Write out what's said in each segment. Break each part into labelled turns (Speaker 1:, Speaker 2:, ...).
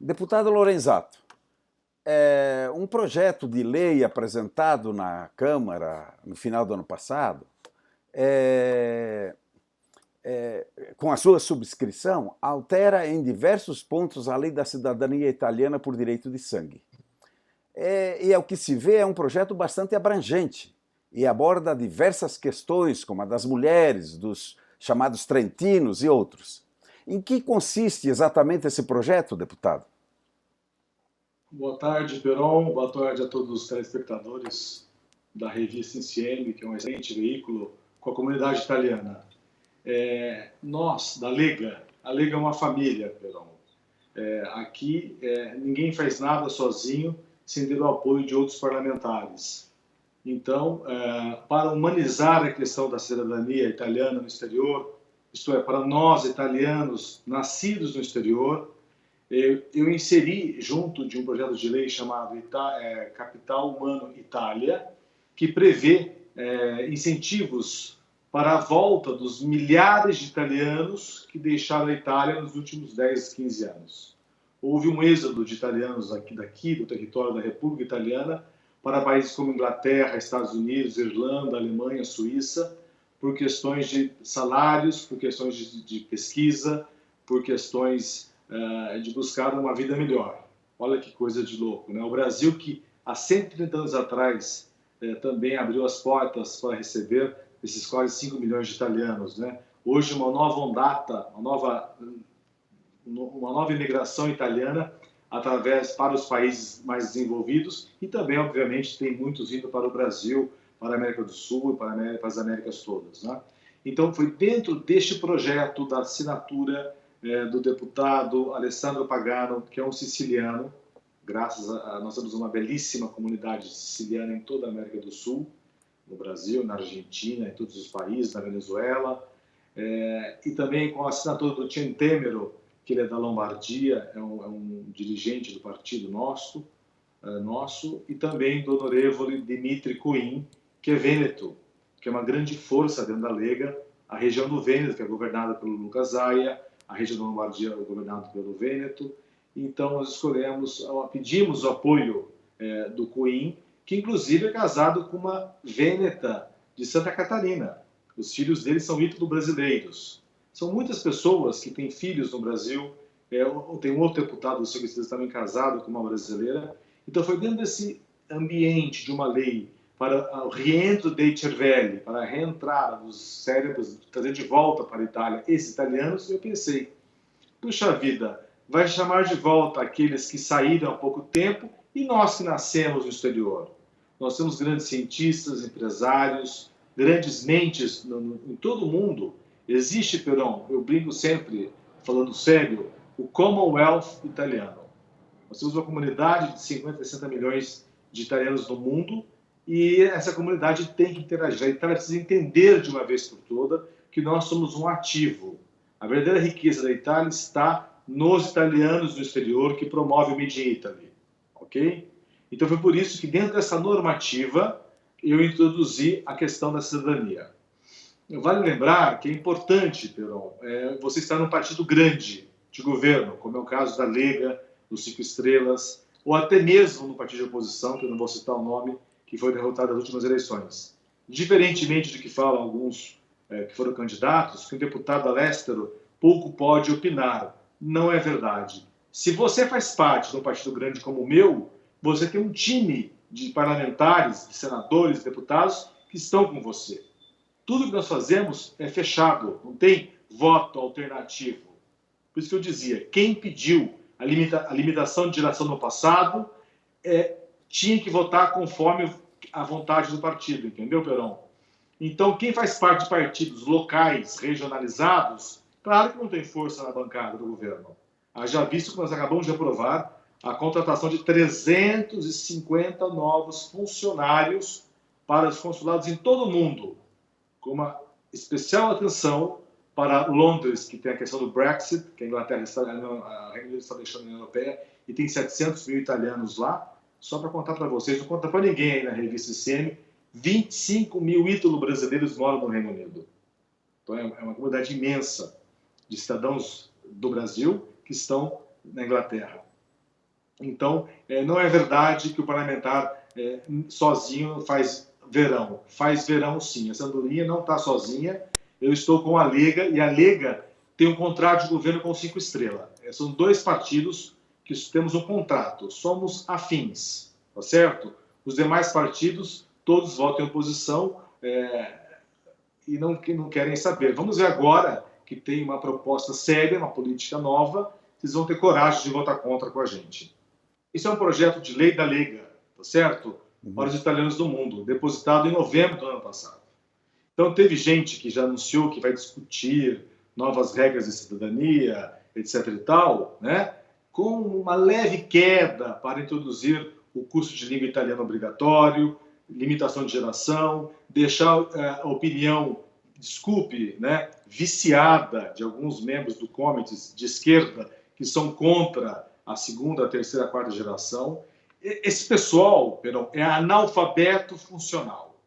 Speaker 1: Deputado Lorenzato, um projeto de lei apresentado na Câmara no final do ano passado, com a sua subscrição, altera em diversos pontos a lei da cidadania italiana por direito de sangue. E ao que se vê, é um projeto bastante abrangente e aborda diversas questões, como a das mulheres, dos chamados trentinos e outros. Em que consiste exatamente esse projeto, deputado?
Speaker 2: Boa tarde, Peron. Boa tarde a todos os telespectadores da revista Insieme, que é um excelente veículo com a comunidade italiana. Nós, da Lega, a Lega é uma família, Peron. Aqui, ninguém faz nada sozinho sem ter o apoio de outros parlamentares. Então, para humanizar a questão da cidadania italiana no exterior, isto é, para nós, italianos, nascidos no exterior, eu inseri junto de um projeto de lei chamado Capital Humano Itália, que prevê incentivos para a volta dos milhares de italianos que deixaram a Itália nos últimos 10, 15 anos. Houve um êxodo de italianos daqui do território da República Italiana para países como Inglaterra, Estados Unidos, Irlanda, Alemanha, Suíça, por questões de salários, por questões de pesquisa, por questões de buscar uma vida melhor. Olha que coisa de louco, né? O Brasil, que há 130 anos atrás também abriu as portas para receber esses quase 5 milhões de italianos, né? Hoje uma nova ondata, uma nova imigração italiana para os países mais desenvolvidos e também, obviamente, tem muitos indo para o Brasil, para a América do Sul e para as Américas todas, né? Então foi dentro deste projeto da assinatura do deputado Alessandro Pagano, que é um siciliano, nós temos uma belíssima comunidade siciliana em toda a América do Sul, no Brasil, na Argentina, em todos os países, na Venezuela, e também com a assinatura do Centemero, que ele é da Lombardia, é um dirigente do partido nosso, e também do honorevole Dimitri Coin, que é vêneto, que é uma grande força dentro da Lega, a região do Vêneto, que é governada pelo Luca Zaia, a região da Lombardia é governada pelo Vêneto. Então, nós pedimos o apoio do Coin, que inclusive é casado com uma vêneta de Santa Catarina. Os filhos dele são ítalo-brasileiros. São muitas pessoas que têm filhos no Brasil. Tem um outro deputado do Segundo também casado com uma brasileira. Então, foi dentro desse ambiente de uma lei para o rientro dei cervelli, para a reentrada dos cérebros, trazer de volta para a Itália esses italianos, eu pensei, puxa vida, vai chamar de volta aqueles que saíram há pouco tempo e nós que nascemos no exterior. Nós temos grandes cientistas, empresários, grandes mentes em todo o mundo. Existe, Peron, eu brinco sempre, falando sério, o Commonwealth italiano. Nós temos uma comunidade de 50, 60 milhões de italianos no mundo e essa comunidade tem que interagir. A Itália precisa entender de uma vez por toda que nós somos um ativo. A verdadeira riqueza da Itália está nos italianos no exterior que promove o Made in Italy. Ok? Então foi por isso que dentro dessa normativa eu introduzi a questão da cidadania. Vale lembrar que é importante, Peron, você estar num partido grande de governo, como é o caso da Lega, dos 5 Estrelas, ou até mesmo no partido de oposição, que eu não vou citar o nome, que foi derrotado nas últimas eleições. Diferentemente do que falam alguns que foram candidatos, que o deputado Alestero pouco pode opinar. Não é verdade. Se você faz parte de um partido grande como o meu, você tem um time de parlamentares, de senadores, de deputados que estão com você. Tudo que nós fazemos é fechado, não tem voto alternativo. Por isso que eu dizia, quem pediu a limitação de geração no passado tinha que votar conforme a vontade do partido, entendeu, Peron? Então, quem faz parte de partidos locais, regionalizados, claro que não tem força na bancada do governo. Haja visto que nós acabamos de aprovar a contratação de 350 novos funcionários para os consulados em todo o mundo, com uma especial atenção para Londres, que tem a questão do Brexit, que a Inglaterra está deixando a União Europeia, e tem 700 mil italianos lá. Só para contar para vocês, não conta para ninguém aí na revista ICM, 25 mil ítalo-brasileiros moram no Reino Unido. Então é uma comunidade imensa de cidadãos do Brasil que estão na Inglaterra. Então, não é verdade que o parlamentar sozinho faz verão. Faz verão, sim. Essa andorinha não está sozinha. Eu estou com a Lega, e a Lega tem um contrato de governo com 5 estrelas. São 2 partidos que temos um contrato. Somos afins, tá certo? Os demais partidos, todos votam em oposição e não querem saber. Vamos ver agora que tem uma proposta séria, uma política nova, vocês vão ter coragem de votar contra com a gente. Isso é um projeto de lei da Lega, tá certo? Para os italianos do mundo, depositado em novembro do ano passado. Então, teve gente que já anunciou que vai discutir novas regras de cidadania, etc. e tal, né? Com uma leve queda para introduzir o curso de língua italiana obrigatório, limitação de geração, deixar a opinião, desculpe, né, viciada de alguns membros do Comites de esquerda que são contra a segunda, a terceira, a quarta geração. Esse pessoal, é analfabeto funcional.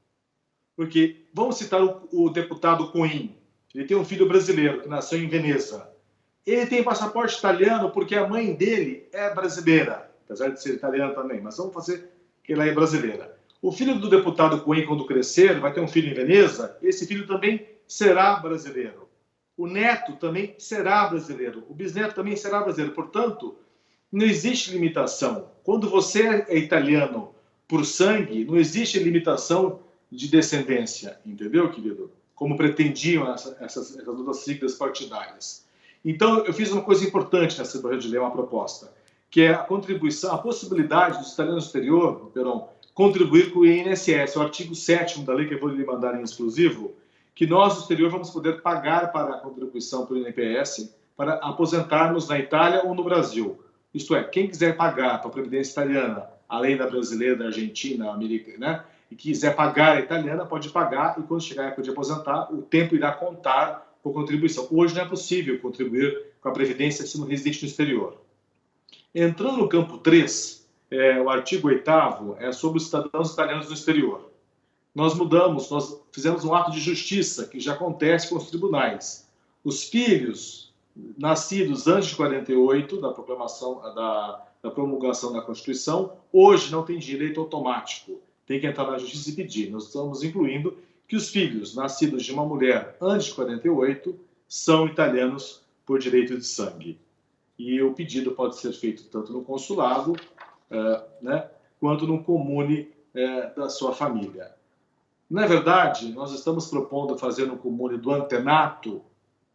Speaker 2: Porque, vamos citar o deputado Coin. Ele tem um filho brasileiro que nasceu em Veneza. Ele tem passaporte italiano porque a mãe dele é brasileira, apesar de ser italiana também, mas vamos fazer que ela é brasileira. O filho do deputado Coin, quando crescer, vai ter um filho em Veneza, esse filho também será brasileiro. O neto também será brasileiro. O bisneto também será brasileiro. Portanto, não existe limitação. Quando você é italiano por sangue, não existe limitação de descendência, entendeu, querido? Como pretendiam essas duas siglas partidárias. Então, eu fiz uma coisa importante nessa projeto de lei, uma proposta, que é a contribuição, a possibilidade dos italianos do exterior, Peron, contribuir com o INSS, o artigo 7º da lei que eu vou lhe mandar em exclusivo, que nós do exterior vamos poder pagar para a contribuição para o INPS para aposentarmos na Itália ou no Brasil. Isto é, quem quiser pagar para a Previdência Italiana, além da brasileira, da Argentina, americana, né, e quiser pagar a italiana, pode pagar, e quando chegar a época de aposentar, o tempo irá contar por contribuição. Hoje não é possível contribuir com a Previdência sendo residente no exterior. Entrando no campo 3, o artigo 8º é sobre os cidadãos italianos no exterior. Nós mudamos, nós fizemos um ato de justiça, que já acontece com os tribunais. Os filhos nascidos antes de 48, da proclamação, da promulgação da Constituição, hoje não têm direito automático. Tem que entrar na justiça e pedir. Nós estamos incluindo que os filhos nascidos de uma mulher antes de 48 são italianos por direito de sangue. E o pedido pode ser feito tanto no consulado, né, quanto no comune da sua família. Na verdade, nós estamos propondo fazer no comune do antenato.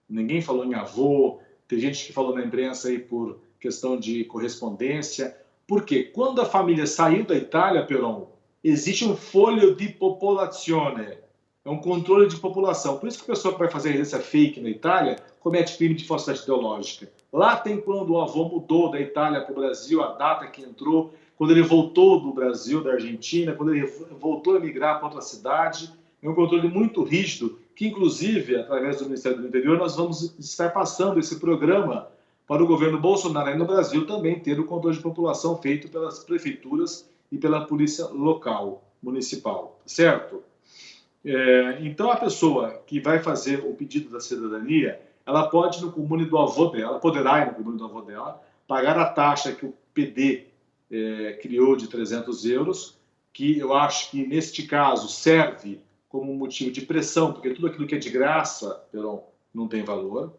Speaker 2: Ninguém falou em avô, tem gente que falou na imprensa aí por questão de correspondência. Porque quando a família saiu da Itália, Peron, existe um foglio di popolazione, é um controle de população. Por isso que a pessoa que vai fazer residência fake na Itália comete crime de falsidade ideológica. Lá tem quando o avô mudou da Itália para o Brasil, a data que entrou, quando ele voltou do Brasil, da Argentina, quando ele voltou a migrar para outra cidade. É um controle muito rígido, que inclusive, através do Ministério do Interior, nós vamos estar passando esse programa para o governo Bolsonaro aí no Brasil também ter o controle de população feito pelas prefeituras e pela polícia local, municipal, certo? Então, a pessoa que vai fazer o pedido da cidadania, ela pode ir no comune do avô dela, poderá ir no comune do avô dela, pagar a taxa que o PD criou de 300 euros, que eu acho que, neste caso, serve como motivo de pressão, porque tudo aquilo que é de graça, Peron, não tem valor.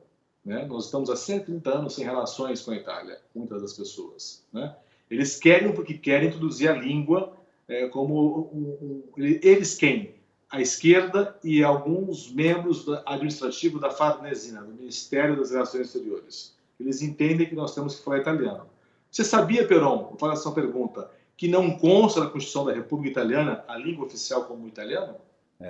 Speaker 2: Né? Nós estamos há 130 anos sem relações com a Itália, muitas das pessoas. Né? Eles querem porque querem introduzir a língua como eles quem? A esquerda e alguns membros administrativos da Farnesina, do Ministério das Relações Exteriores. Eles entendem que nós temos que falar italiano. Você sabia, Peron, vou fazer essa pergunta, que não consta na Constituição da República Italiana a língua oficial como italiano?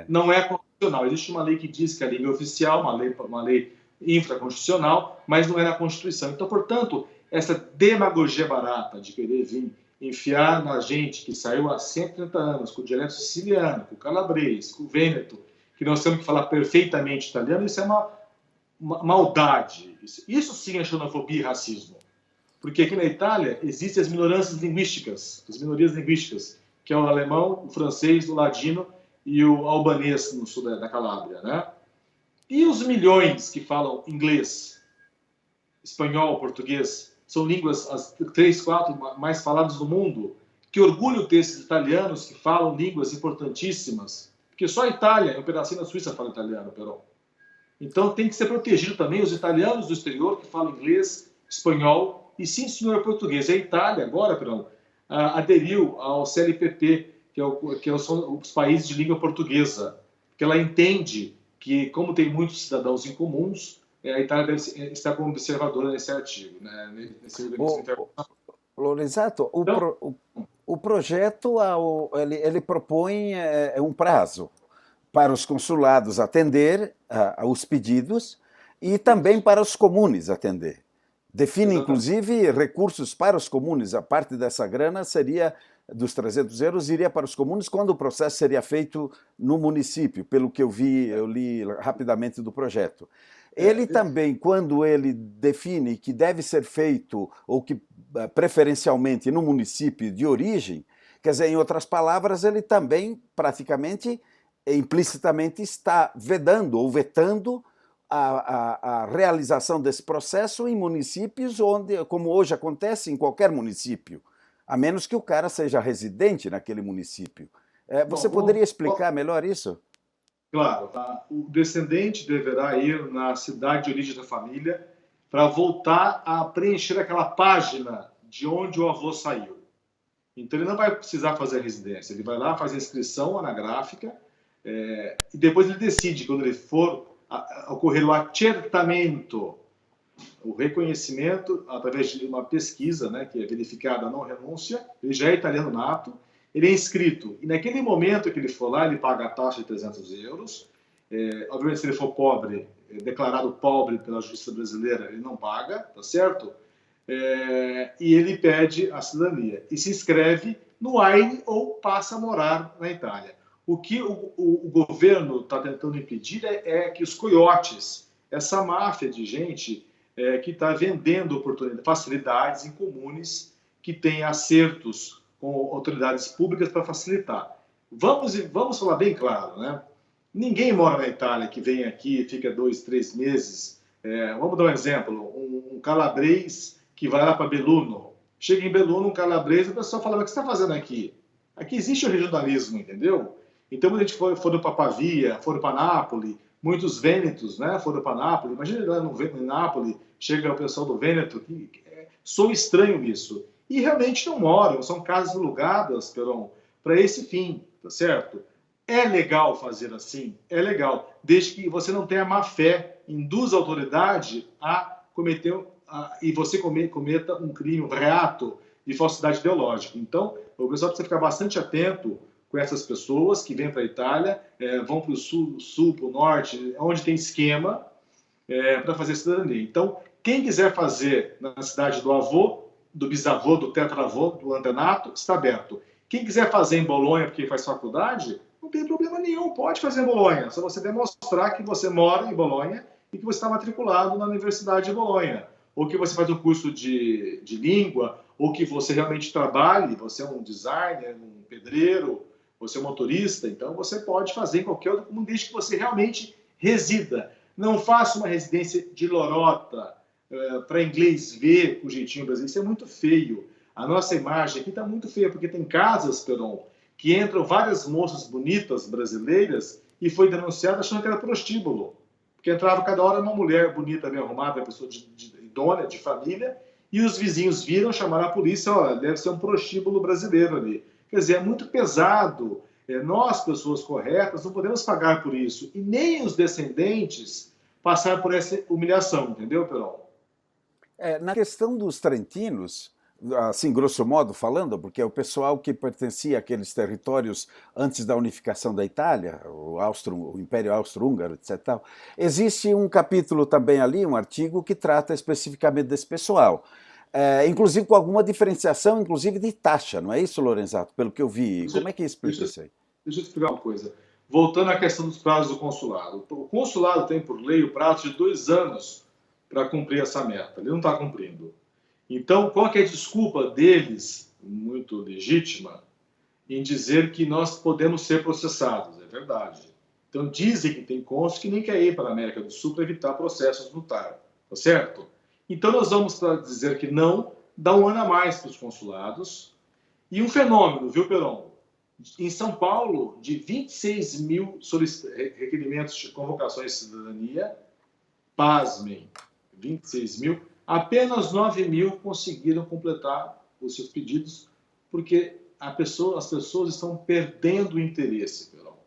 Speaker 2: Não é constitucional. Existe uma lei que diz que a língua é oficial, uma lei infraconstitucional, mas não é na Constituição. Então, portanto, essa demagogia barata de querer vir enfiar na gente que saiu há 130 anos com o dialeto siciliano, com o calabrês, com o vêneto, que nós temos que falar perfeitamente italiano, isso é uma maldade. Isso sim é xenofobia e racismo. Porque aqui na Itália existem as minorias linguísticas, que é o alemão, o francês, o ladino e o albanês no sul da Calábria, né? E os milhões que falam inglês, espanhol, português, são línguas, as 3, 4 mais faladas do mundo. Que orgulho ter esses italianos que falam línguas importantíssimas, porque só a Itália, um pedacinho da Suíça fala italiano, Peron. Então tem que ser protegido também os italianos do exterior que falam inglês, espanhol e sim, senhor, português. A Itália agora, Peron, aderiu ao CLPP, são os países de língua portuguesa, porque ela entende que, como tem muitos cidadãos em comuns, a Itália deve estar como observadora nesse artigo, né, nesse organismo internacional.
Speaker 1: Lorenzato, o projeto ele propõe um prazo para os consulados atender aos pedidos e também para os comunes atender. Define, inclusive, recursos para os comunes. A parte dessa grana seria, dos 300 euros, iria para os comunes quando o processo seria feito no município, pelo que eu li rapidamente do projeto. Ele também, quando ele define que deve ser feito, ou que preferencialmente no município de origem, quer dizer, em outras palavras, ele também praticamente, implicitamente, está vedando ou vetando a realização desse processo em municípios onde, como hoje acontece em qualquer município, a menos que o cara seja residente naquele município. Você poderia explicar melhor isso?
Speaker 2: Claro. O descendente deverá ir na cidade de origem da família para voltar a preencher aquela página de onde o avô saiu. Então, ele não vai precisar fazer residência. Ele vai lá, faz a inscrição anagráfica e depois ele decide, quando ele for ocorrer o acertamento, o reconhecimento, através de uma pesquisa, né, que é verificada a não renúncia, ele já é italiano nato, ele é inscrito. E naquele momento que ele for lá, ele paga a taxa de 300 euros. Obviamente, se ele for pobre, declarado pobre pela justiça brasileira, ele não paga, tá certo? E ele pede a cidadania. E se inscreve no AIRE ou passa a morar na Itália. O que o governo está tentando impedir é que os coiotes, essa máfia de gente que está vendendo oportunidades, facilidades em comunes que têm acertos com autoridades públicas para facilitar. Vamos falar bem claro, né? Ninguém mora na Itália que vem aqui, fica 2, 3 meses. Vamos dar um exemplo. Um calabrês que vai lá para Belluno. Chega em Belluno, um calabrês, a pessoa fala, mas o que você está fazendo aqui? Aqui existe o regionalismo, entendeu? Então, quando a gente for para Pavia, for para Nápoles, muitos vênetos, né, foram para Nápoles. Imagina lá em Nápoles, chega o pessoal do Vêneto, sou estranho nisso. E realmente não moram, são casas alugadas, Peron, para esse fim, tá certo? É legal fazer assim? É legal, desde que você não tenha má fé, induza a autoridade a cometer, e você cometa um crime, um reato de falsidade ideológica. Então, o pessoal precisa ficar bastante atento com essas pessoas que vêm para a Itália, vão para o sul, para o norte, onde tem esquema para fazer cidadania. Então, quem quiser fazer na cidade do avô, do bisavô, do tetravô, do antenato, está aberto. Quem quiser fazer em Bolonha porque faz faculdade, não tem problema nenhum, pode fazer em Bolonha. Só você demonstrar que você mora em Bolonha e que você está matriculado na Universidade de Bolonha. Ou que você faz um curso de língua, ou que você realmente trabalhe, você é um designer, um pedreiro, você é um motorista, então você pode fazer em qualquer outro mundo, desde que você realmente resida. Não faça uma residência de lorota, para inglês ver com o jeitinho brasileiro. Isso é muito feio. A nossa imagem aqui está muito feia, porque tem casas, Peron, que entram várias moças bonitas brasileiras e foi denunciada achando que era prostíbulo. Porque entrava cada hora uma mulher bonita, bem arrumada, uma pessoa idônea, de família, e os vizinhos viram, chamaram a polícia, olha, deve ser um prostíbulo brasileiro ali. Quer dizer, é muito pesado. Nós, pessoas corretas, não podemos pagar por isso. E nem os descendentes passar por essa humilhação, entendeu, Peron?
Speaker 1: Na questão dos trentinos, assim, grosso modo falando, porque é o pessoal que pertencia àqueles territórios antes da unificação da Itália, o Império Austro-Húngaro, etc. Existe um capítulo também ali, um artigo, que trata especificamente desse pessoal. Inclusive com alguma diferenciação, inclusive de taxa, não é isso, Lorenzato? Pelo que eu vi. Como é que explica isso aí?
Speaker 2: Deixa eu te explicar uma coisa. Voltando à questão dos prazos do consulado. O consulado tem, por lei, o prazo de 2 anos para cumprir essa meta. Ele não está cumprindo. Então, qual que é a desculpa deles, muito legítima, em dizer que nós podemos ser processados? É verdade. Então, dizem que tem cônsul que nem quer ir para a América do Sul para evitar processos no TAR. Tá certo? Então nós vamos dizer que não, dar um ano a mais para os consulados. E um fenômeno, viu, Peron? Em São Paulo, de 26 mil requerimentos de convocações de cidadania, pasmem, 26 mil, apenas 9 mil conseguiram completar os seus pedidos, porque as pessoas estão perdendo o interesse, Peron.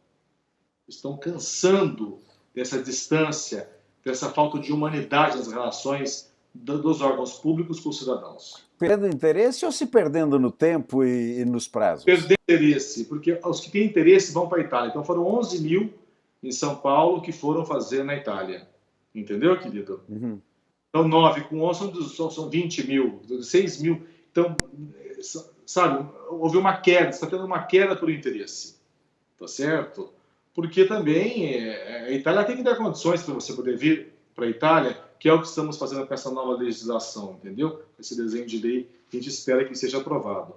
Speaker 2: Estão cansando dessa distância, dessa falta de humanidade nas relações dos órgãos públicos com os cidadãos.
Speaker 1: Perdendo interesse ou se perdendo no tempo e nos prazos?
Speaker 2: Perdendo interesse, porque os que têm interesse vão para a Itália. Então foram 11 mil em São Paulo que foram fazer na Itália. Entendeu, querido?
Speaker 1: Uhum.
Speaker 2: Então 9 com 11 são 20 mil, 6 mil. Então, sabe, houve uma queda, está tendo uma queda por interesse. Tá certo? Porque também a Itália tem que dar condições para você poder vir para a Itália, que é o que estamos fazendo com essa nova legislação, entendeu? Esse desenho de lei que a gente espera que seja aprovado.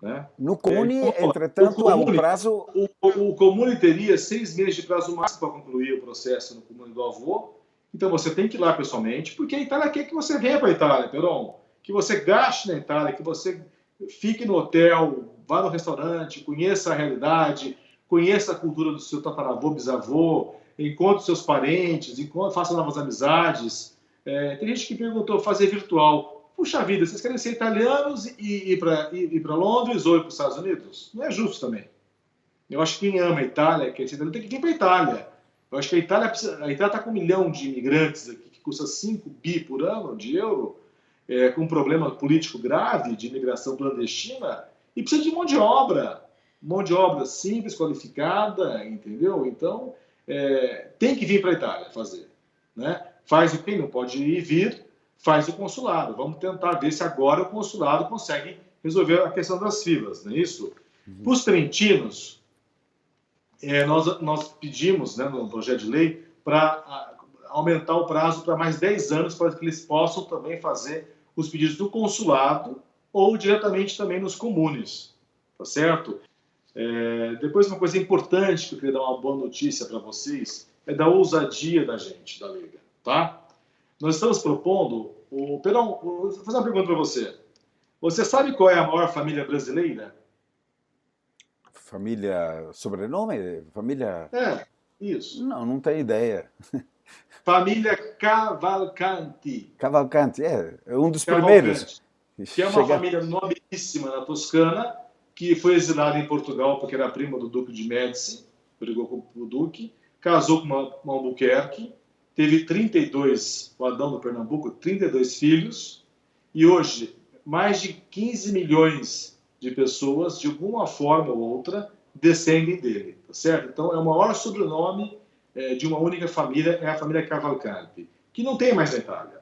Speaker 2: Né?
Speaker 1: No Comune, entretanto, o prazo...
Speaker 2: O Comune teria 6 meses de prazo máximo para concluir o processo no Comune do Avô. Então você tem que ir lá pessoalmente, porque a Itália quer que você venha para a Itália, Peron. Que você gaste na Itália, que você fique no hotel, vá no restaurante, conheça a realidade, conheça a cultura do seu tataravô, bisavô, encontre seus parentes, faça novas amizades. Tem gente que perguntou, fazer virtual. Puxa vida, vocês querem ser italianos e ir para Londres ou ir para os Estados Unidos? Não é justo também. Eu acho que quem ama a Itália, quer ser italiano, tem que vir para a Itália. Eu acho que a Itália está com 1 milhão de imigrantes aqui, que custa 5 bi por ano de euro, com um problema político grave de imigração clandestina, e precisa de mão de obra simples, qualificada, entendeu? Então, tem que vir para a Itália fazer. Né? Faz quem não pode ir e vir, faz o consulado. Vamos tentar ver se agora o consulado consegue resolver a questão das filas, não é isso? Para os trentinos, nós pedimos, né, no projeto de lei, para aumentar o prazo para mais 10 anos, para que eles possam também fazer os pedidos do consulado ou diretamente também nos comunes, tá certo? Depois, uma coisa importante que eu queria dar uma boa notícia para vocês é da ousadia da gente, da Liga, tá? Nós estamos propondo... Perão, vou fazer uma pergunta para você. Você sabe qual é a maior família brasileira?
Speaker 1: Família... Sobrenome? Família...
Speaker 2: Isso.
Speaker 1: Não tenho ideia.
Speaker 2: Família Cavalcanti.
Speaker 1: Cavalcanti, é um dos primeiros.
Speaker 2: Que é uma família nobilíssima na Toscana, que foi exilada em Portugal porque era prima do Duque de Médici, brigou com o Duque, casou com uma Albuquerque, teve 32, o Adão do Pernambuco, 32 filhos, e hoje mais de 15 milhões de pessoas, de alguma forma ou outra, descendem dele, tá certo? Então, é o maior sobrenome de uma única família, é a família Cavalcanti, que não tem mais na Itália.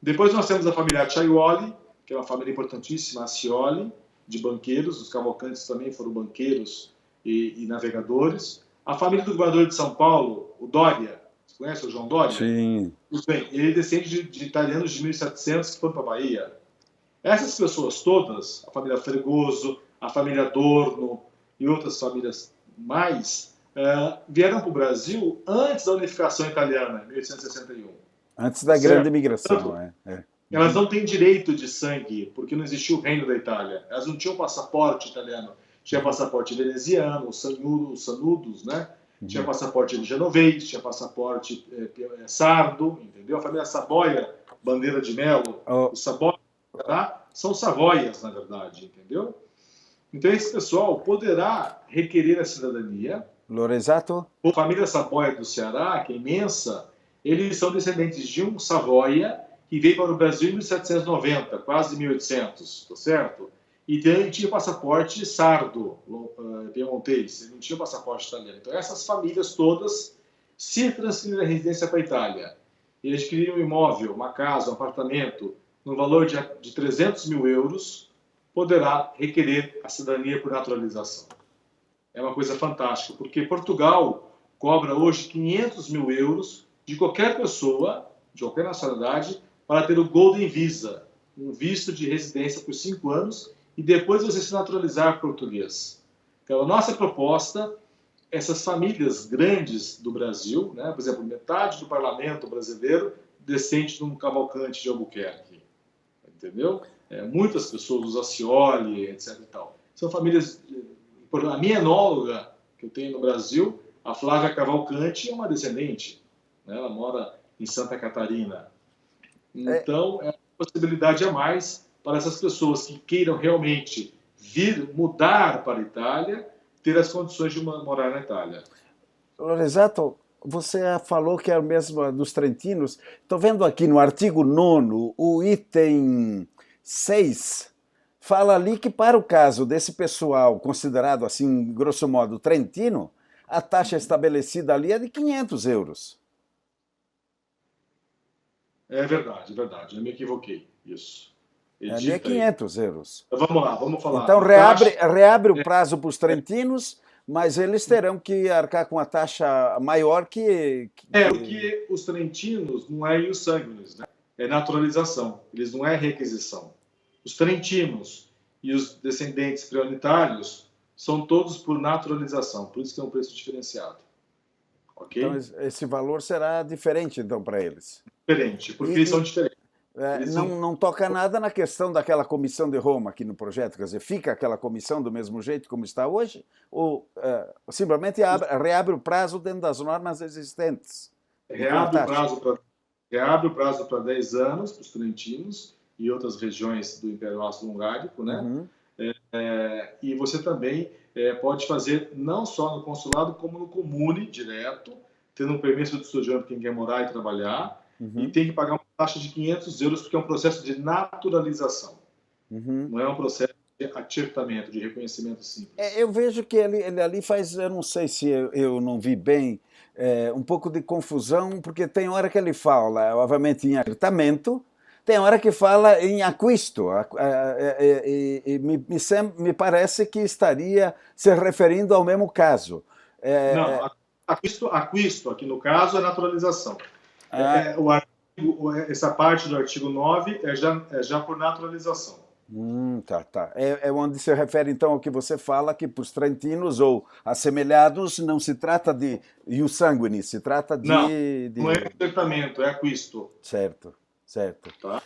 Speaker 2: Depois nós temos a família Acciaiuoli, que é uma família importantíssima, Ascioli, de banqueiros, os Cavalcantes também foram banqueiros e navegadores. A família do governador de São Paulo, o Doria, você conhece o João Doria?
Speaker 1: Sim.
Speaker 2: Bem, ele descende de italianos de 1700 que foram para a Bahia. Essas pessoas todas, a família Fregoso, a família Adorno e outras famílias mais, vieram para o Brasil antes da unificação italiana, em 1861.
Speaker 1: Antes da grande imigração.
Speaker 2: Elas não têm direito de sangue, porque não existia o reino da Itália. Elas não tinham passaporte italiano. Tinha passaporte veneziano, os sanudos, né? Tinha passaporte genovês, tinha passaporte sardo, entendeu? A família Saboia, bandeira de melo, os Saboia, tá? São Savoias, na verdade, entendeu? Então esse pessoal poderá requerer a cidadania.
Speaker 1: Loresato?
Speaker 2: A família Saboia do Ceará, que é imensa, eles são descendentes de um Savoia que veio para o Brasil em 1790, quase 1800, tá certo? E ele tinha passaporte sardo, piemontês, ele não tinha passaporte italiano. Então essas famílias todas se transferiram a residência para a Itália. E adquiriram um imóvel, uma casa, um apartamento, no valor de 300 mil euros, poderá requerer a cidadania por naturalização. É uma coisa fantástica, porque Portugal cobra hoje 500 mil euros de qualquer pessoa, de qualquer nacionalidade, para ter o Golden Visa, um visto de residência por 5 anos, e depois você se naturalizar português. Então, a nossa proposta, essas famílias grandes do Brasil, né, por exemplo, metade do parlamento brasileiro descende de um Cavalcante de Albuquerque, entendeu? Muitas pessoas, os Ascioli, etc. E tal. São famílias... A minha enóloga, que eu tenho no Brasil, a Flávia Cavalcante, é uma descendente, né? Ela mora em Santa Catarina. Então, é uma possibilidade a mais para essas pessoas que queiram realmente mudar para a Itália, ter as condições de morar na Itália.
Speaker 1: Lorenzato, você falou que é o mesmo dos trentinos. Estou vendo aqui no artigo 9º, o item 6, fala ali que para o caso desse pessoal considerado assim, grosso modo, trentino, a taxa estabelecida ali é de 500 euros.
Speaker 2: É verdade, é verdade. Eu me equivoquei. Isso.
Speaker 1: Ali é 500 euros.
Speaker 2: Então, vamos lá, vamos falar.
Speaker 1: Então reabre o prazo para os trentinos, mas eles terão que arcar com a taxa maior que...
Speaker 2: Porque os trentinos não é ius sanguinis, né? É naturalização. Eles não é requisição. Os trentinos e os descendentes prioritários são todos por naturalização. Por isso que é um preço diferenciado. Ok?
Speaker 1: Então esse valor será diferente então para eles.
Speaker 2: Diferente, porque eles são diferentes.
Speaker 1: Não toca nada na questão daquela comissão de Roma aqui no projeto, quer dizer, fica aquela comissão do mesmo jeito como está hoje, ou simplesmente reabre o prazo dentro das normas existentes?
Speaker 2: Reabre o prazo para 10 anos para os trentinos e outras regiões do Império Austro-Hungárico, né?
Speaker 1: Uhum.
Speaker 2: E você também pode fazer não só no consulado, como no comune, direto, tendo um permisso de estudante quem quer morar e trabalhar, e tem que pagar uma taxa de 500 euros, porque é um processo de naturalização. Não é um processo de acertamento, de reconhecimento simples.
Speaker 1: Eu vejo que ele ali faz, eu não sei se eu não vi bem, um pouco de confusão, porque tem hora que ele fala, obviamente, em acertamento, tem hora que fala em acquisto, e me parece que estaria se referindo ao mesmo caso.
Speaker 2: Não, acquisto, aqui no caso, é naturalização. Essa parte do artigo 9 é já por naturalização.
Speaker 1: Tá. É onde se refere, então, ao que você fala, que para os trentinos ou assemelhados não se trata de ius sanguinis, se trata de...
Speaker 2: Não é acertamento, é acquisto.
Speaker 1: Certo.
Speaker 2: Tá.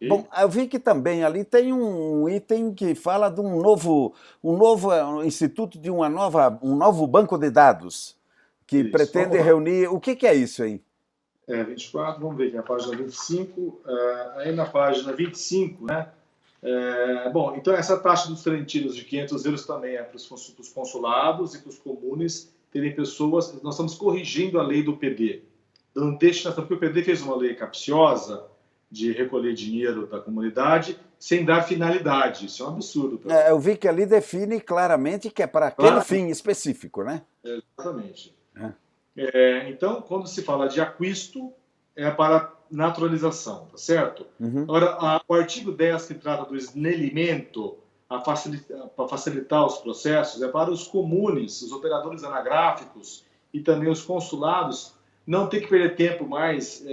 Speaker 1: Bom, eu vi que também ali tem um item que fala de um novo instituto, de um novo banco de dados, que isso, pretende reunir... O que é isso aí?
Speaker 2: 24, vamos ver aqui, a página 25. Aí na página 25, né? Bom, então essa taxa dos trentinos de 500 euros também é para os consulados e para os comunes terem pessoas... Nós estamos corrigindo a lei do PD. Não deixa, porque o PD fez uma lei capciosa de recolher dinheiro da comunidade sem dar finalidade. Isso é um absurdo.
Speaker 1: Eu vi que ali define claramente que é para aquele fim específico, né?
Speaker 2: Exatamente. Então, quando se fala de acquisto, é para naturalização, tá certo? Agora, o artigo 10, que trata do esnelimento, para facilitar os processos, é para os comunes, os operadores anagráficos e também os consulados não ter que perder tempo mais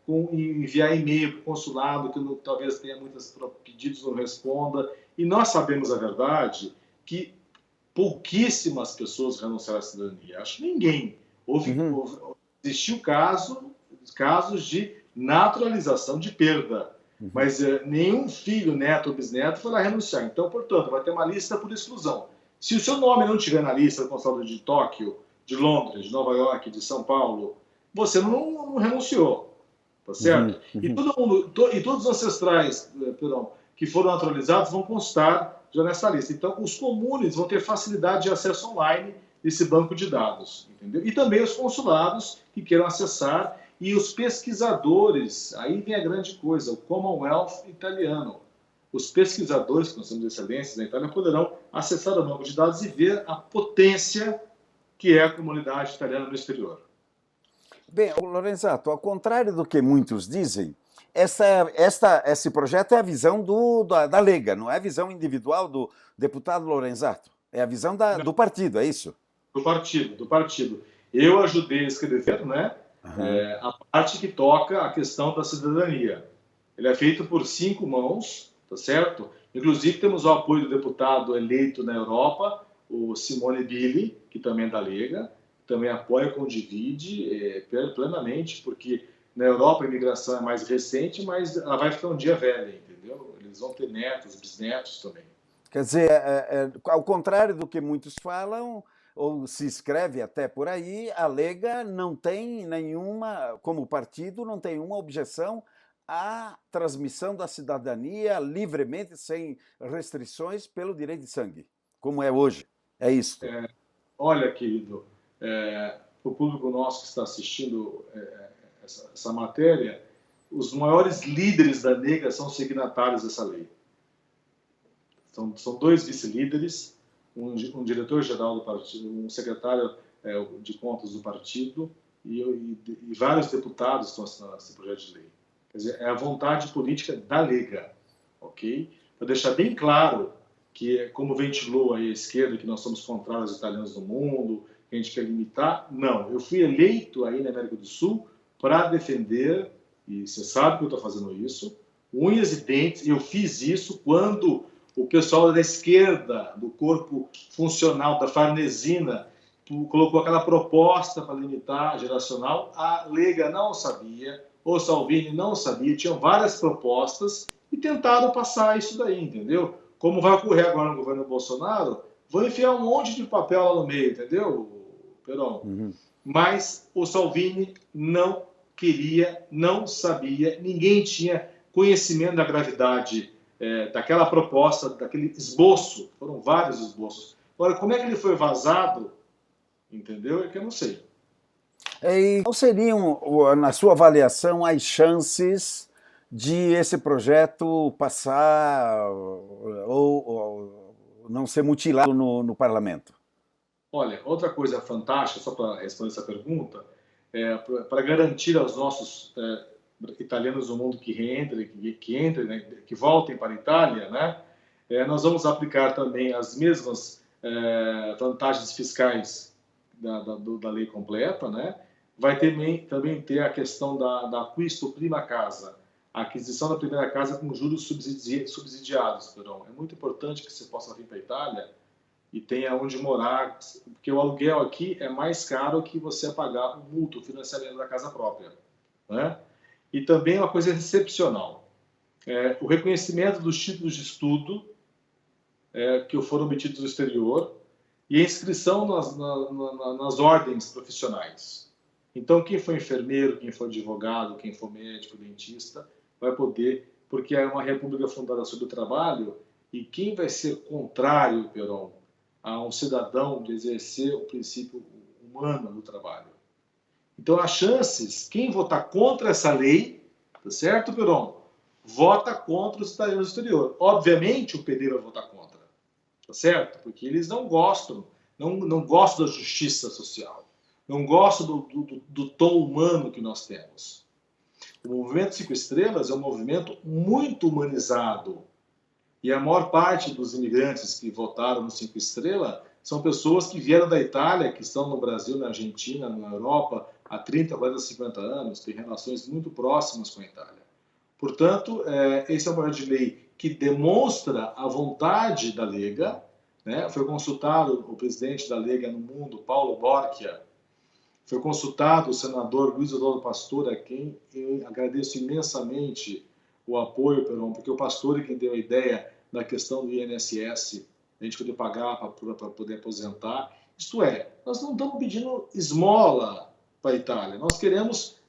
Speaker 2: com enviar e-mail para o consulado, que talvez tenha muitos pedidos, não responda. E nós sabemos a verdade que pouquíssimas pessoas renunciaram à cidadania. Acho que ninguém. Existiu casos de naturalização de perda, mas nenhum filho, neto ou bisneto foi lá renunciar. Então, portanto, vai ter uma lista por exclusão. Se o seu nome não estiver na lista do consulado de Tóquio, de Londres, de Nova York, de São Paulo, você não renunciou, tá certo? E todos os ancestrais, que foram naturalizados vão constar já nessa lista. Então, os comunes vão ter facilidade de acesso online desse banco de dados, entendeu? E também os consulados que queiram acessar e os pesquisadores, aí vem a grande coisa, o Commonwealth italiano. Os pesquisadores, que nós temos excelências na Itália, poderão acessar o banco de dados e ver a potência que é a comunidade italiana no exterior.
Speaker 1: Bem, Lorenzato, ao contrário do que muitos dizem, esse projeto é a visão da Lega, não é a visão individual do deputado Lorenzato, é a visão do partido, é isso?
Speaker 2: Do partido. Eu ajudei a escrever, né, a parte que toca a questão da cidadania. Ele é feito por 5 mãos, tá certo? Inclusive temos o apoio do deputado eleito na Europa, o Simone Billi, que também é da Lega, também apoia com Condivide plenamente, porque Na Europa a imigração é mais recente, mas ela vai ficar um dia velha, entendeu? Eles vão ter netos, bisnetos também.
Speaker 1: Quer dizer, ao contrário do que muitos falam, ou se escreve até por aí, a Lega não tem nenhuma, como partido, não tem uma objeção à transmissão da cidadania livremente, sem restrições, pelo direito de sangue, como é hoje. É isso.
Speaker 2: Olha, querido, para o público nosso que está assistindo essa matéria, os maiores líderes da Lega são signatários dessa lei. São 2 vice-líderes, um diretor-geral do partido, um secretário de contas do partido e vários deputados estão assinando esse projeto de lei. Quer dizer, é a vontade política da Lega, ok? Para deixar bem claro que, como ventilou aí a esquerda, que nós somos contrários aos italianos no mundo, que a gente quer limitar, não. Eu fui eleito aí na América do Sul para defender, e você sabe que eu estou fazendo isso, unhas e dentes, e eu fiz isso quando o pessoal da esquerda, do corpo funcional, da Farnesina, colocou aquela proposta para limitar geracional, a Lega não sabia, o Salvini não sabia, tinham várias propostas e tentaram passar isso daí, entendeu? Como vai ocorrer agora no governo Bolsonaro, vão enfiar um monte de papel lá no meio, entendeu, Peron?
Speaker 1: Uhum.
Speaker 2: Mas o Salvini não queria, não sabia, ninguém tinha conhecimento da gravidade daquela proposta, daquele esboço, foram vários esboços. Agora, como é que ele foi vazado, entendeu? É que eu não sei.
Speaker 1: E quais seriam, na sua avaliação, as chances de esse projeto passar ou não ser mutilado no parlamento?
Speaker 2: Olha, outra coisa fantástica, só para responder essa pergunta, para garantir aos nossos italianos do mundo que entrem, né, que voltem para a Itália, né, nós vamos aplicar também as mesmas vantagens fiscais da lei completa, né? Vai também ter a questão da acquisto prima casa, a aquisição da primeira casa com juros subsidiados. Perdão. É muito importante que você possa vir para a Itália e tenha onde morar, porque o aluguel aqui é mais caro que você pagar o mútuo, o financiamento da casa própria, né? E também uma coisa excepcional, o reconhecimento dos títulos de estudo que foram obtidos no exterior e a inscrição nas ordens profissionais. Então, quem for enfermeiro, quem for advogado, quem for médico, dentista, vai poder, porque é uma república fundada sobre o trabalho, e quem vai ser contrário, Peron, a um cidadão de exercer o princípio humano do trabalho? Então, as chances, quem votar contra essa lei, tá certo, Peron? Vota contra os italianos do exterior. Obviamente, o PD vai votar contra, tá certo? Porque eles não gostam, não gostam da justiça social. Não gosto do tom humano que nós temos. O movimento 5 Estrelas é um movimento muito humanizado. E a maior parte dos imigrantes que votaram no 5 Estrelas são pessoas que vieram da Itália, que estão no Brasil, na Argentina, na Europa, há 30, 40, 50 anos, têm relações muito próximas com a Itália. Portanto, esse é um projeto de lei que demonstra a vontade da Lega, né? Foi consultado o presidente da Lega no mundo, Paulo Borchia. Foi consultado o senador Luiz Eduardo Pastore, a quem eu agradeço imensamente o apoio, Peron, porque o Pastore quem deu a ideia da questão do INSS, a gente poder pagar para poder aposentar. Isto é, nós não estamos pedindo esmola para a Itália, nós queremos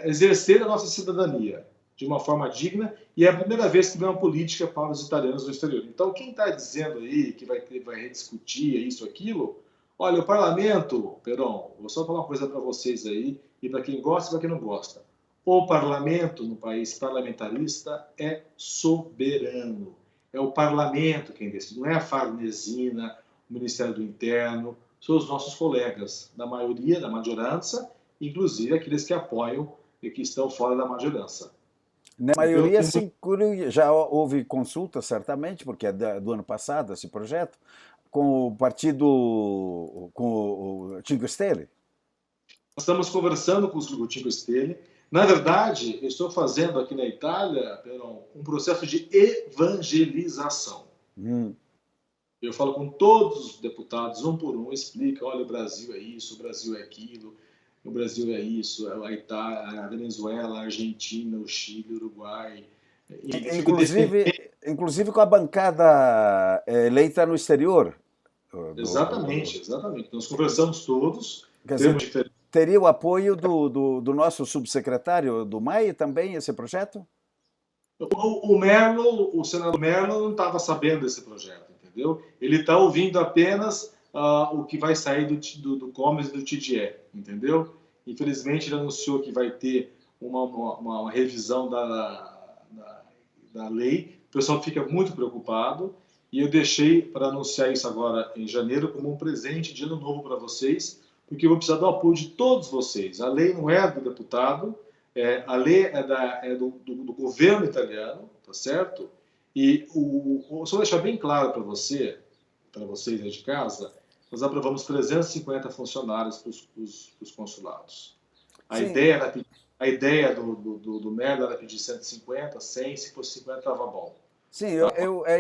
Speaker 2: exercer a nossa cidadania de uma forma digna, e é a primeira vez que vem uma política para os italianos no exterior. Então, quem está dizendo aí que vai rediscutir isso, aquilo, olha, o parlamento, Peron, vou só falar uma coisa para vocês aí, e para quem gosta e para quem não gosta. O parlamento, no país parlamentarista, é soberano. É o parlamento quem decide, não é a Farnesina, o Ministério do Interno, são os nossos colegas, da maioria, da maggiorança, inclusive aqueles que apoiam e que estão fora da maggiorança.
Speaker 1: Na maioria, sim, já houve consulta, certamente, porque é do ano passado esse projeto, com o partido, com o Cinque Stelle.
Speaker 2: Nós estamos conversando com o Cinque Stelle. Na verdade, eu estou fazendo aqui na Itália, Peron, um processo de evangelização. Eu falo com todos os deputados, um por um, explica, olha, o Brasil é isso, o Brasil é aquilo. O Brasil é isso, a Itália, a Venezuela, a Argentina, o Chile, o Uruguai. E eu fico defendendo.
Speaker 1: Inclusive com a bancada eleita no exterior.
Speaker 2: Exatamente, exatamente. Nós conversamos todos,
Speaker 1: Quer
Speaker 2: temos
Speaker 1: dizer,
Speaker 2: diferenças.
Speaker 1: teria o apoio do nosso subsecretário do MAI também, esse projeto?
Speaker 2: O Merlo, o senador Merlo, não estava sabendo desse projeto, entendeu? Ele está ouvindo apenas o que vai sair do Comes e do TDE, entendeu? Infelizmente, ele anunciou que vai ter uma revisão da lei. O pessoal fica muito preocupado e eu deixei para anunciar isso agora em janeiro como um presente de ano novo para vocês, porque eu vou precisar do apoio de todos vocês. A lei não é do deputado, a lei é do governo italiano, tá certo? E só deixar bem claro para vocês aí de casa, nós aprovamos 350 funcionários para os consulados. A ideia do Merlo era pedir 150, 100, se fosse 50 estava bom.
Speaker 1: Sim,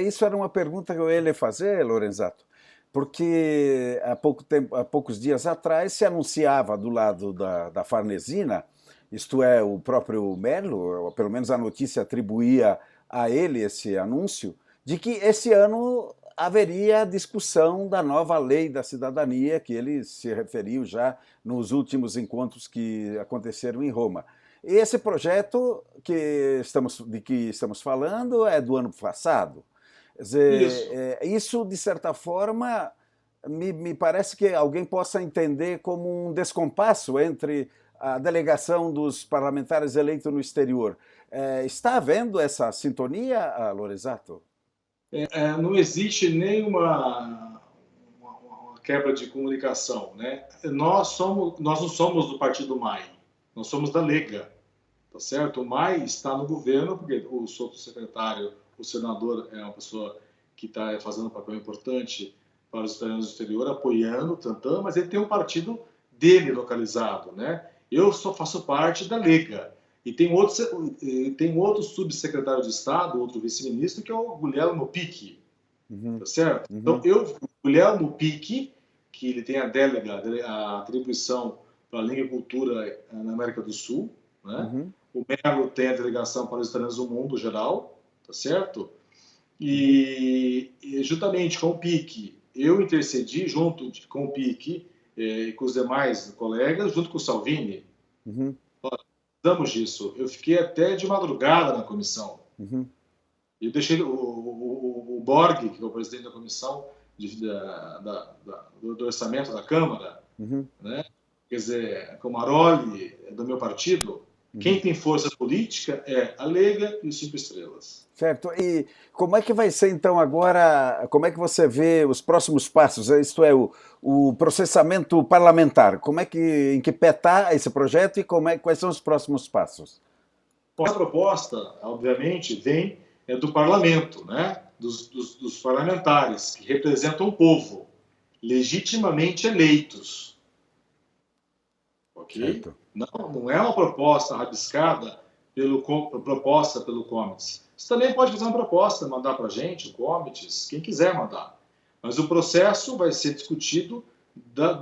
Speaker 1: isso era uma pergunta que eu ia lhe fazer, Lorenzato, porque há poucos dias atrás se anunciava do lado da Farnesina, isto é, o próprio Merlo, pelo menos a notícia atribuía a ele esse anúncio, de que esse ano haveria discussão da nova lei da cidadania, que ele se referiu já nos últimos encontros que aconteceram em Roma. E esse projeto de que estamos falando é do ano passado. Quer dizer, isso, de certa forma, me parece que alguém possa entender como um descompasso entre a delegação dos parlamentares eleitos no exterior. Está havendo essa sintonia, Lorenzato?
Speaker 2: Não existe nenhuma quebra de comunicação, né? Nós não somos do Partido MAI, nós somos da Lega, tá certo? O MAI está no governo, porque o subsecretário, o senador, é uma pessoa que está fazendo um papel importante para os italianos do exterior, apoiando, tentando, mas ele tem um partido dele localizado, né? Eu só faço parte da Lega. E tem outro subsecretário de Estado, outro vice-ministro, que é o Guglielmo Picchi, tá certo? Então, o Guglielmo Picchi, que ele tem a atribuição para a língua e cultura na América do Sul, né? O Merlo tem a delegação para os italianos do mundo geral, tá certo? E juntamente com o Picchi, eu intercedi junto com o Picchi e com os demais colegas, junto com o Salvini. Precisamos disso. Eu fiquei até de madrugada na comissão. Eu deixei o Borg, que é o presidente da comissão do orçamento da Câmara, né? Quer dizer, com o Maroli, do meu partido. Quem tem força política é a Lega e os 5 Estrelas.
Speaker 1: Certo. E como é que vai ser, então, agora, como é que você vê os próximos passos? Isto é, o processamento parlamentar. Em que pé está esse projeto e quais são os próximos passos?
Speaker 2: A proposta, obviamente, vem do parlamento, né? dos parlamentares, que representam o povo, legitimamente eleitos. Ok?
Speaker 1: Certo.
Speaker 2: Não é uma proposta rabiscada proposta pelo Comites. Você também pode fazer uma proposta, mandar para a gente, o Comites, quem quiser mandar. Mas o processo vai ser discutido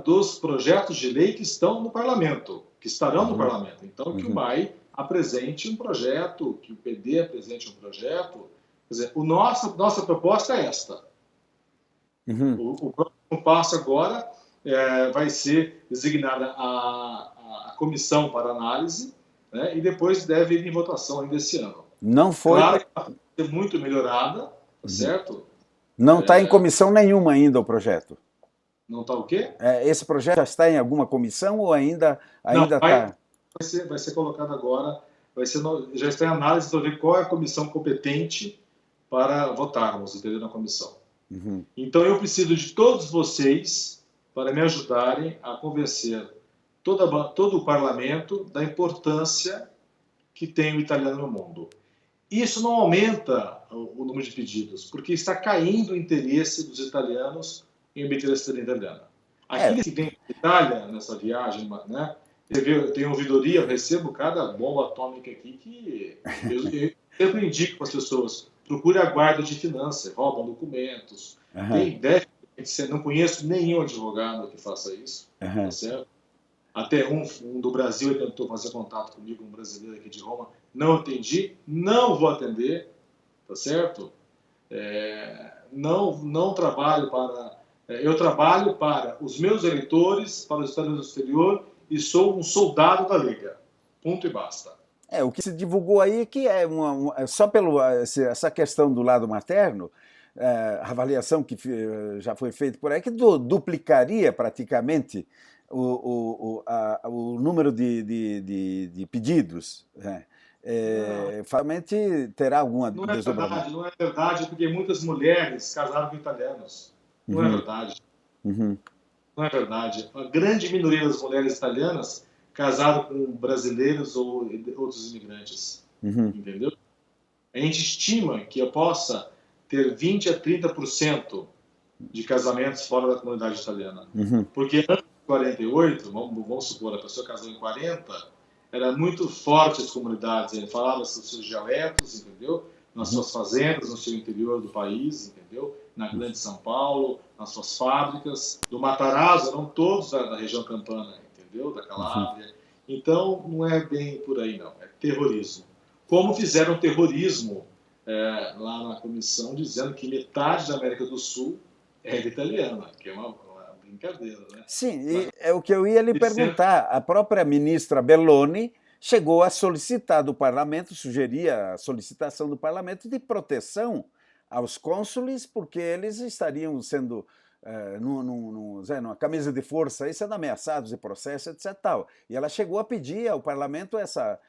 Speaker 2: dos projetos de lei que estão no parlamento, que estarão no parlamento. Então, que o MAI apresente um projeto, que o PD apresente um projeto. Quer dizer, nossa proposta é esta. O próximo passo agora vai ser designada a comissão para análise, né, e depois deve ir em votação ainda esse ano.
Speaker 1: Não foi.
Speaker 2: Claro que vai ser muito melhorada, tá certo?
Speaker 1: Não está em comissão nenhuma ainda o projeto.
Speaker 2: Não está o quê?
Speaker 1: Esse projeto já está em alguma comissão ou ainda está?
Speaker 2: Vai ser colocado agora, já está em análise para ver qual é a comissão competente para votarmos, entendeu, na comissão. Então eu preciso de todos vocês para me ajudarem a convencer todo o parlamento da importância que tem o italiano no mundo. Isso não aumenta o número de pedidos, porque está caindo o interesse dos italianos em obter a cidadania italiana. Aqueles que vêm para a Itália nessa viagem, né? Eu tenho ouvidoria, eu recebo cada bomba atômica aqui que eu sempre indico para as pessoas: procure a guarda de finanças, roubam documentos. Não conheço nenhum advogado que faça isso, tá certo? Até um do Brasil tentou fazer contato comigo, um brasileiro aqui de Roma, não atendi, não vou atender, tá certo? Não trabalho para... eu trabalho para os meus eleitores, para os Estados Unidos do exterior, e sou um soldado da Liga. Ponto e basta.
Speaker 1: O que se divulgou aí é que só essa questão do lado materno, a avaliação que já foi feita por aí, que duplicaria praticamente o número de pedidos. Né? Realmente terá alguma desdobramento.
Speaker 2: Não é verdade, porque muitas mulheres casaram com italianos. Não é verdade. Não é verdade. A grande minoria das mulheres italianas casaram com brasileiros ou outros imigrantes. Entendeu? A gente estima que eu possa ter 20 a 30% de casamentos fora da comunidade italiana. Porque antes de 48, vamos supor, a pessoa casou em 40, era muito forte as comunidades, ele falava seus dialetos, entendeu? Nas suas fazendas, no seu interior do país, entendeu? Na grande São Paulo, nas suas fábricas. Do Matarazzo, eram todos da região campana, entendeu? Da Calábria. Então, não é bem por aí, não. É terrorismo. Como fizeram terrorismo lá na comissão, dizendo que metade da América do Sul era italiana, que é uma brincadeira, né?
Speaker 1: Sim, é o que eu ia lhe perguntar. A própria ministra Belloni chegou a solicitar do parlamento, sugeria a solicitação do parlamento de proteção aos cônsules, porque eles estariam sendo, numa camisa de força, aí, sendo ameaçados de processo, etc. Tal. E ela chegou a pedir ao parlamento essa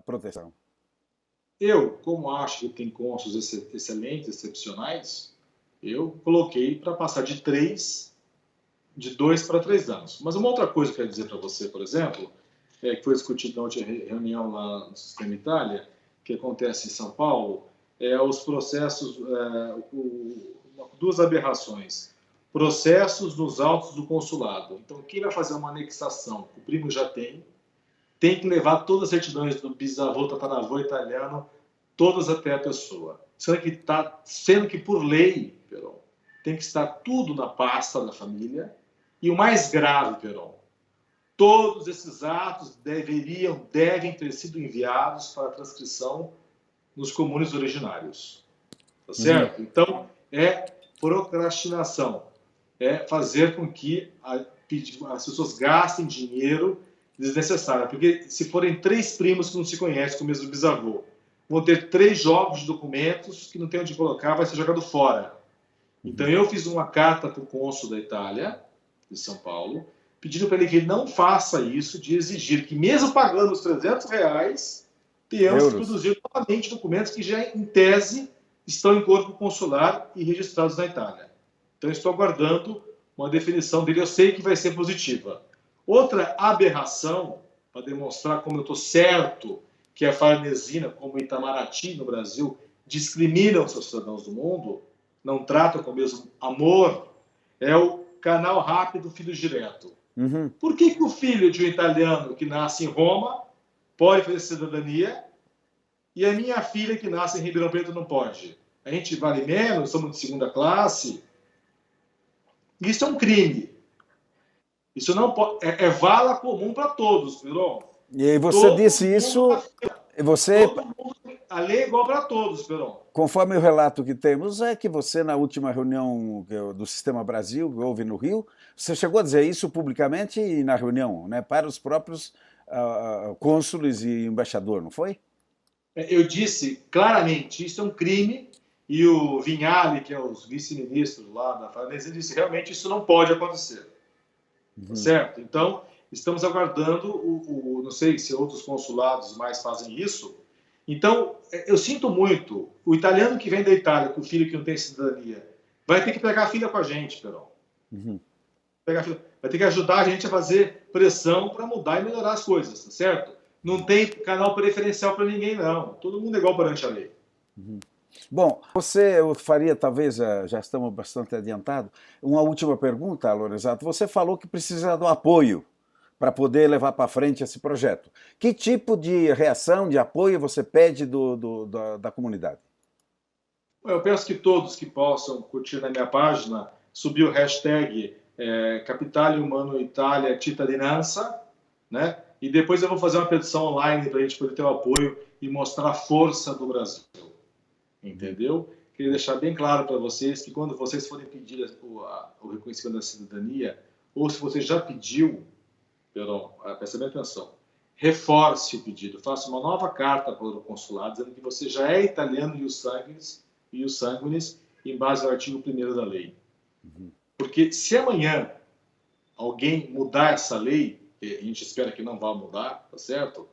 Speaker 1: proteção.
Speaker 2: Eu, como acho que tem cônsules excelentes, excepcionais, eu coloquei para passar de 2 para 3 anos. Mas uma outra coisa que eu quero dizer para você, por exemplo, que foi discutido na última reunião lá no Sistema Itália, que acontece em São Paulo, os processos, duas aberrações. Processos nos autos do consulado. Então, quem vai fazer uma anexação, o primo já tem que levar todas as certidões do bisavô, tataravô italiano, todas até a pessoa. Sendo que por lei, Peron, tem que estar tudo na pasta da família. E o mais grave, Peron, todos esses atos devem ter sido enviados para transcrição nos comunes originários. Tá certo? Então, é procrastinação. É fazer com que as pessoas gastem dinheiro desnecessário. Porque se forem 3 primos que não se conhecem com o mesmo bisavô, vão ter 3 jogos de documentos que não tem onde colocar, vai ser jogado fora. Então, eu fiz uma carta para o cônsul da Itália, de São Paulo, pedindo para ele que ele não faça isso, de exigir que, mesmo pagando os R$300, tenhamos que produzir novamente documentos que já, em tese, estão em corpo consular e registrados na Itália. Então, estou aguardando uma definição dele. Eu sei que vai ser positiva. Outra aberração, para demonstrar como eu estou certo que a Farnesina, como Itamaraty no Brasil, discriminam os seus cidadãos do mundo, não tratam com o mesmo amor, é o canal rápido Filho Direto. Por que o filho de um italiano que nasce em Roma pode fazer cidadania e a minha filha que nasce em Ribeirão Preto não pode? A gente vale menos, somos de segunda classe. Isso é um crime. Isso não pode, é vala comum para todos, Peron.
Speaker 1: E você disse isso...
Speaker 2: A lei é igual para todos, Peron.
Speaker 1: Conforme o relato que temos, é que você, na última reunião do Sistema Brasil, que houve no Rio, você chegou a dizer isso publicamente e na reunião, né, para os próprios cônsules e embaixador, não foi?
Speaker 2: Eu disse claramente, isso é um crime, e o Vignali, que é o vice-ministro lá da Farnesina, disse realmente isso não pode acontecer. Certo? Então, estamos aguardando, não sei se outros consulados mais fazem isso. Então, eu sinto muito, o italiano que vem da Itália com o filho que não tem cidadania, vai ter que pegar a filha com a gente, Peron. Vai ter que ajudar a gente a fazer pressão para mudar e melhorar as coisas, tá certo? Não tem canal preferencial para ninguém, não. Todo mundo é igual perante a lei.
Speaker 1: Bom, eu faria, talvez, já estamos bastante adiantados, uma última pergunta, Lorenzato. Você falou que precisa do apoio para poder levar para frente esse projeto. Que tipo de reação, de apoio você pede da comunidade?
Speaker 2: Eu peço que todos que possam curtir na minha página, subir o hashtag Capitale Umano Italia Cittadinanza, né? E depois eu vou fazer uma petição online para a gente poder ter o apoio e mostrar a força do Brasil, entendeu? Queria deixar bem claro para vocês que quando vocês forem pedir o reconhecimento da cidadania, ou se você já pediu, presta bem atenção, reforce o pedido, faça uma nova carta para o consulado dizendo que você já é italiano e os sanguinis em base ao artigo 1º da lei. Porque se amanhã alguém mudar essa lei, e a gente espera que não vá mudar, tá certo?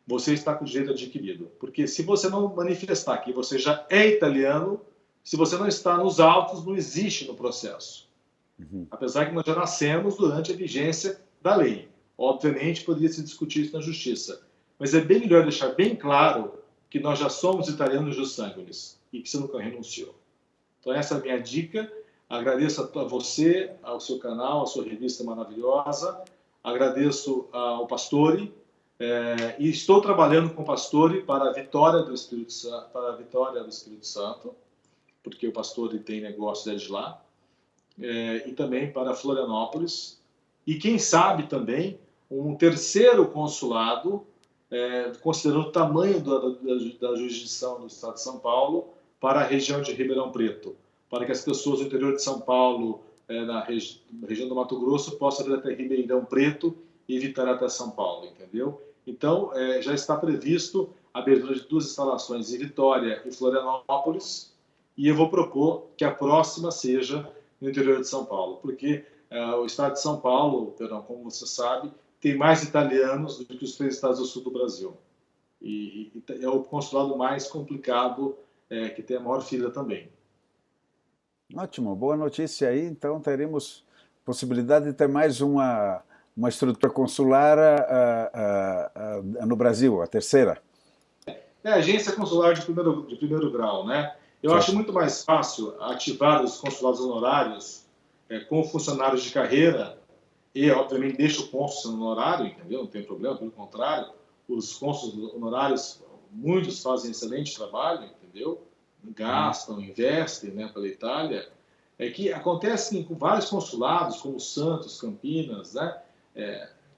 Speaker 2: Você está com o direito adquirido. Porque se você não manifestar que você já é italiano, se você não está nos autos, não existe no processo. Apesar que nós já nascemos durante a vigência da lei. Obviamente, poderia se discutir isso na justiça. Mas é bem melhor deixar bem claro que nós já somos italianos jus sanguinis e que você nunca renunciou. Então, essa é a minha dica. Agradeço a você, ao seu canal, a sua revista maravilhosa. Agradeço ao Pastore. E estou trabalhando com o Pastore para a vitória do Espírito Santo, porque o Pastore tem negócio desde lá. E também para Florianópolis. E quem sabe também um terceiro consulado, considerando o tamanho da jurisdição do Estado de São Paulo, para a região de Ribeirão Preto, para que as pessoas do interior de São Paulo, na região do Mato Grosso, possam ir até Ribeirão Preto e evitar até São Paulo, entendeu? Então, já está previsto a abertura de 2 instalações em Vitória e Florianópolis, e eu vou propor que a próxima seja no interior de São Paulo, porque o estado de São Paulo, como você sabe, tem mais italianos do que os 3 estados do sul do Brasil. E é o consulado mais complicado, que tem a maior fila também.
Speaker 1: Ótimo, boa notícia aí. Então teremos possibilidade de ter mais uma estrutura consular no Brasil, a terceira.
Speaker 2: A agência consular de primeiro grau, né? Eu acho muito mais fácil ativar os consulados honorários com funcionários de carreira e, obviamente, deixa o cônsul sendo honorário, entendeu? Não tem problema, pelo contrário. Os cônsules honorários, muitos fazem excelente trabalho, entendeu? Gastam, investem, né, pela Itália. Que acontece com vários consulados, como Santos, Campinas, né?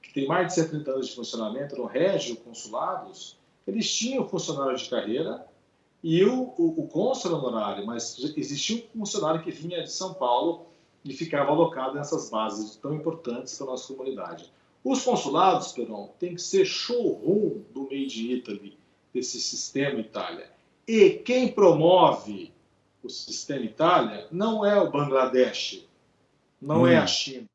Speaker 2: Que tem mais de 130 anos de funcionamento, eram régio-consulados, eles tinham funcionário de carreira e o cônsul honorário, mas existia um funcionário que vinha de São Paulo e ficava alocado nessas bases tão importantes para a nossa comunidade. Os consulados, tem que ser showroom do Made in Italy, desse sistema Itália. E quem promove o sistema Itália não é o Bangladesh, não é a China.